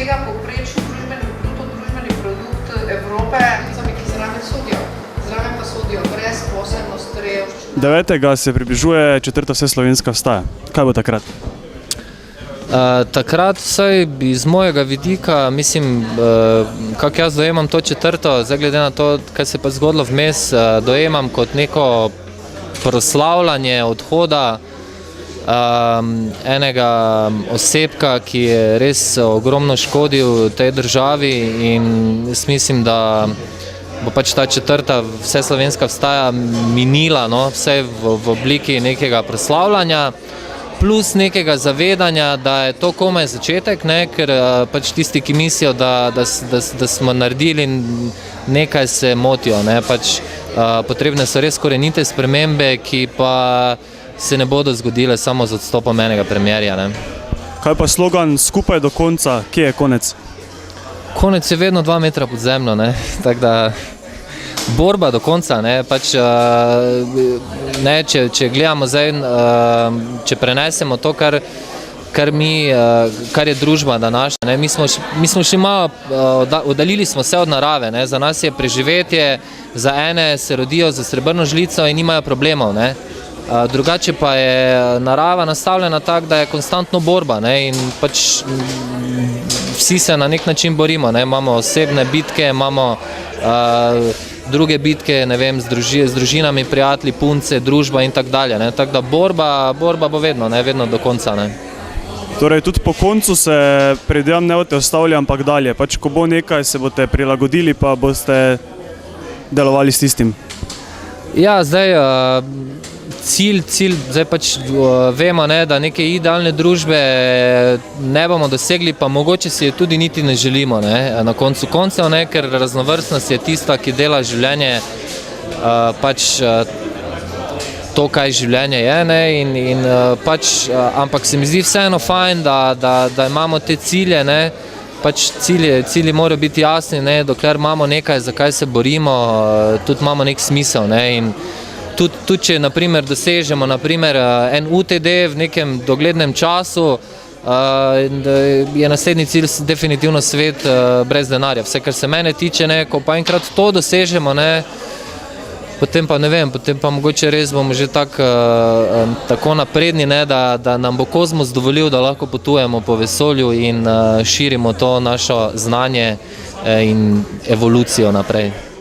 dosega povprečni bruto družbeni produkt Evrope, ki zraven sodijo. Zraven pa sodijo brezposelnost, revščina. 9. se približuje 4. vseslovenska vstaja. Kaj bo takrat? Takrat vsaj iz mojega vidika, mislim, kako jaz dojemam to 4., zdaj glede na to, kaj se pa zgodilo vmes, dojemam kot neko proslavljanje odhoda enega osebka, ki je res ogromno škodil tej državi, in jaz mislim, da bo pač ta 4. vseslovenska vstaja minila, vse v obliki nekega proslavljanja, plus nekega zavedanja, da je to komaj začetek, ker pač tisti, ki mislijo, da smo naredili nekaj, se motijo. Pač potrebne so res korenite spremembe, ki pa se ne bodo zgodile samo z odstopom enega premierja. Kaj pa slogan skupaj do konca? Kje je konec? Konec je vedno 2 metra pod zemljo, tako da borba do konca, pač, če gledamo zdaj, če prenesemo to, kar je družba današnja, mi smo šli malo, oddaljili smo se od narave, za nas je preživetje, za ene se rodijo za srebrno žlico in nimajo problemov, drugače pa je narava nastavljena tako, da je konstantno borba, in pač vsi se na nek način borimo, imamo osebne bitke, imamo druge bitke, z družinami, prijatelji, punce, družba in tako dalje, tako da borba bo vedno do konca. Torej tudi po koncu se predvidevam ne boste ostavili, ampak dalje, pač ko bo nekaj, se boste prilagodili, pa boste delovali s tistim. Ja, zdaj cilj, zdaj pač vemo, da neke idealne družbe ne bomo dosegli, pa mogoče si je tudi niti ne želimo, na koncu koncev, ker raznovrstnost je tista, ki dela življenje pač to, kaj življenje je, ampak se mi zdi vseeno fajn, da imamo te cilje, pač cilji morajo biti jasni, dokler imamo nekaj, za kaj se borimo, tudi imamo nek smisel, in tudi če naprimer dosežemo en UTD v nekem doglednem času, je naslednji cilj definitivno svet brez denarja. Vse, kar se mene tiče, ko pa enkrat to dosežemo, potem pa ne vem, potem pa mogoče res bomo že tako napredni, da nam bo kozmos dovolil, da lahko potujemo po vesolju in širimo to našo znanje in evolucijo naprej.